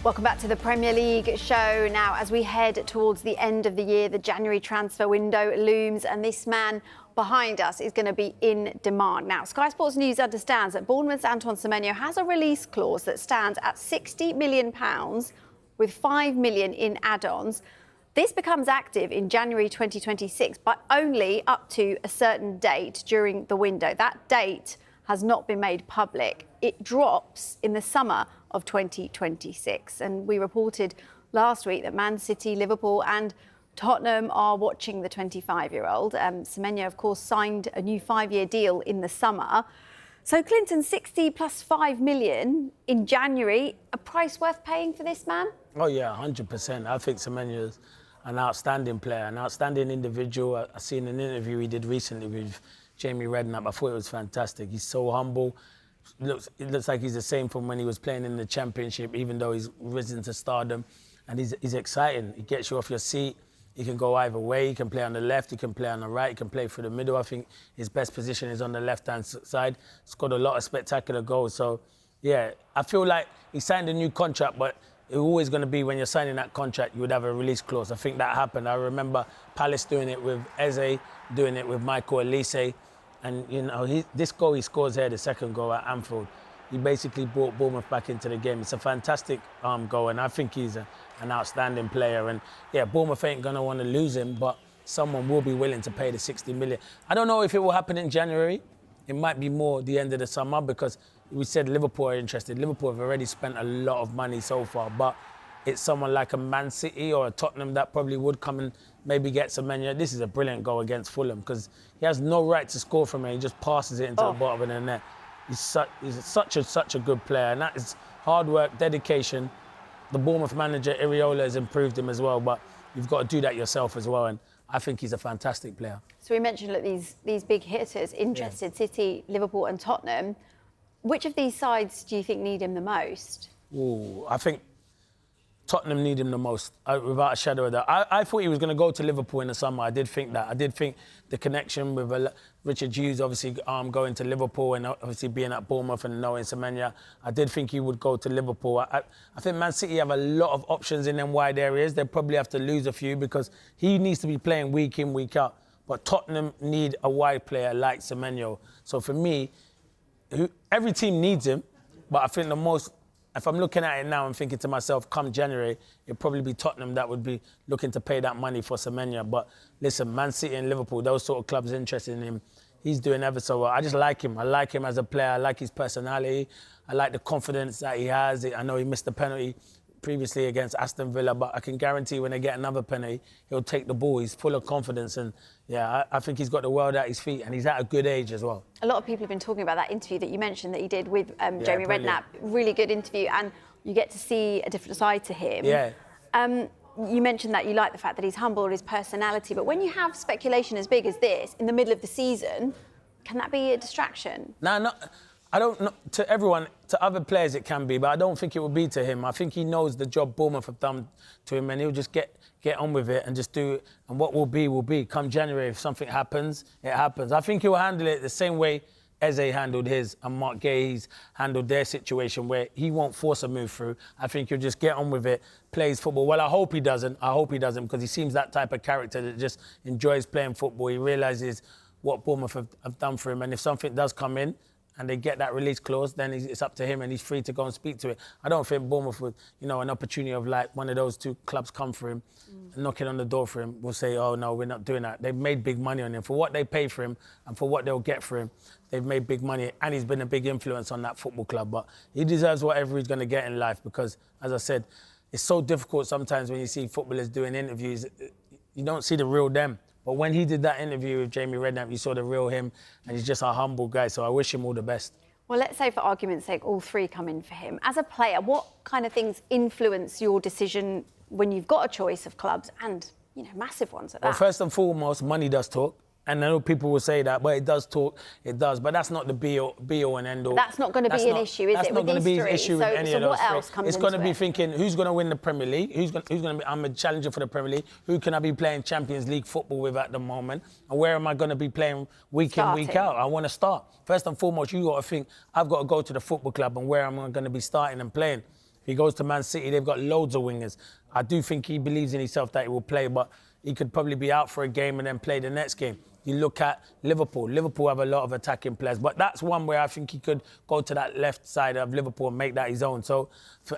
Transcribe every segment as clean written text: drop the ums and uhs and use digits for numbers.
Welcome back to the Premier League show. Now, as we head towards the end of the year, the January transfer window looms, and this man behind us is going to be in demand. Now, Sky Sports News understands that Bournemouth's Antoine Semenyo has a release clause that stands at £60 million with £5 million in add-ons. This becomes active in January 2026, but only up to a certain date during the window. That date has not been made public. It drops in the summer of 2026. And we reported last week that Man City, Liverpool and Tottenham are watching the 25-year-old. Semenyo, of course, signed a new 5-year deal in the summer. So, Clinton, 60 plus 5 million in January, a price worth paying for this man? Oh, yeah, 100%. I think Semenyo's an outstanding player, an outstanding individual. I've seen an interview he did recently with Jamie Redknapp. I thought it was fantastic. He's so humble. It looks like he's the same from when he was playing in the Championship, even though he's risen to stardom. And he's exciting. He gets you off your seat. He can go either way. He can play on the left. He can play on the right. He can play through the middle. I think his best position is on the left-hand side. Scored a lot of spectacular goals. So, yeah, I feel like he signed a new contract, but it's always going to be when you're signing that contract, you would have a release clause. I think that happened. I remember Palace doing it with Eze, doing it with Michael Elise. And, you know, this goal he scores here, the second goal at Anfield, he basically brought Bournemouth back into the game. It's a fantastic goal, and I think he's an outstanding player. And, yeah, Bournemouth ain't going to want to lose him, but someone will be willing to pay the 60 million. I don't know if it will happen in January. It might be more the end of the summer because we said Liverpool are interested. Liverpool have already spent a lot of money so far, but it's someone like a Man City or a Tottenham that probably would come and maybe get Semenyo. This is a brilliant goal against Fulham because he has no right to score from it. He just passes it into the bottom of the net. He's such a good player, and that is hard work, dedication. The Bournemouth manager, Iriola, has improved him as well, but you've got to do that yourself as well, and I think he's a fantastic player. So we mentioned look, these big hitters interested, City, Liverpool and Tottenham. Which of these sides do you think need him the most? Ooh, I think Tottenham need him the most, without a shadow of doubt. I thought he was going to go to Liverpool in the summer. I did think that. I did think the connection with Richard Hughes, obviously going to Liverpool and obviously being at Bournemouth and knowing Semenyo, I did think he would go to Liverpool. I think Man City have a lot of options in them wide areas. They probably have to lose a few because he needs to be playing week in, week out. But Tottenham need a wide player like Semenyo. So for me, every team needs him, but I think the most... If I'm looking at it now and thinking to myself, come January, it'd probably be Tottenham that would be looking to pay that money for Semenyo. But listen, Man City and Liverpool, those sort of clubs interested in him. He's doing ever so well. I just like him. I like him as a player. I like his personality. I like the confidence that he has. I know he missed the penalty previously against Aston Villa, but I can guarantee when they get another penalty, he'll take the ball. He's full of confidence, and yeah, I think he's got the world at his feet, and he's at a good age as well. A lot of people have been talking about that interview that you mentioned that he did with Jamie Redknapp. Really good interview, and you get to see a different side to him. Yeah. You mentioned that you like the fact that he's humble, his personality, but when you have speculation as big as this in the middle of the season, can that be a distraction? No. I don't know, to everyone, to other players it can be, but I don't think it will be to him. I think he knows the job Bournemouth have done to him, and he'll just get on with it and just do it. And what will be, will be. Come January, if something happens, it happens. I think he'll handle it the same way Eze handled his and Mark Gay's handled their situation, where he won't force a move through. I think he'll just get on with it, plays football. Well, I hope he doesn't. Because he seems that type of character that just enjoys playing football. He realises what Bournemouth have done for him, and if something does come in, and they get that release clause, then it's up to him and he's free to go and speak to it. I don't think Bournemouth would, an opportunity of like one of those two clubs come for him, knocking on the door for him, will say, oh no, we're not doing that. They've made big money on him. For what they pay for him and for what they'll get for him, they've made big money, and he's been a big influence on that football club. But he deserves whatever he's going to get in life because, as I said, it's so difficult sometimes when you see footballers doing interviews, you don't see the real them. But when he did that interview with Jamie Redknapp, you saw the real him, and he's just a humble guy, so I wish him all the best. Well, let's say, for argument's sake, all three come in for him. As a player, what kind of things influence your decision when you've got a choice of clubs and, massive ones at that? Well, first and foremost, money does talk. And I know people will say that, but it does talk, it does. But that's not the be-all and end-all. That's not going to be an issue, is it? That's not going to be an issue with any of those. So what else comes into it? It's going to be thinking, who's going to win the Premier League? Who's going to be? I'm a challenger for the Premier League. Who can I be playing Champions League football with at the moment? And where am I going to be playing week in, week out? I want to start. First and foremost, you got to think, I've got to go to the football club and where am I going to be starting and playing. If he goes to Man City, they've got loads of wingers. I do think he believes in himself that he will play, but he could probably be out for a game and then play the next game. You look at Liverpool. Liverpool have a lot of attacking players, but that's one where I think he could go to that left side of Liverpool and make that his own. So,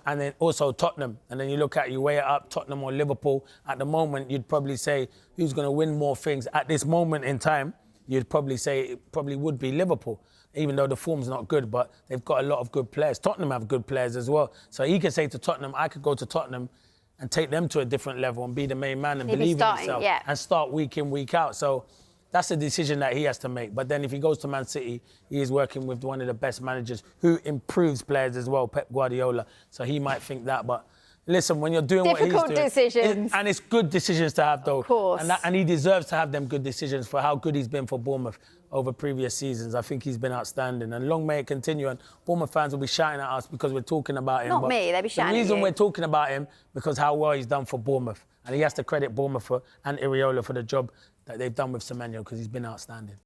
and then also Tottenham. And then you weigh it up, Tottenham or Liverpool. At the moment, you'd probably say who's going to win more things. At this moment in time, you'd probably say it probably would be Liverpool, even though the form's not good, but they've got a lot of good players. Tottenham have good players as well. So he could say to Tottenham, I could go to Tottenham and take them to a different level and be the main man and believe in himself and start week in, week out. So that's a decision that he has to make. But then if he goes to Man City, he is working with one of the best managers who improves players as well, Pep Guardiola. So he might think that. But listen, when you're doing what he's doing... Difficult decisions. And it's good decisions to have, though. Of course. And he deserves to have them good decisions for how good he's been for Bournemouth over previous seasons. I think he's been outstanding. And long may it continue. And Bournemouth fans will be shouting at us because we're talking about him. Not me, they'll be shouting at you. The reason we're talking about him because how well he's done for Bournemouth. And he has to credit Bournemouth and Iriola for the job that they've done with Semenyo because he's been outstanding.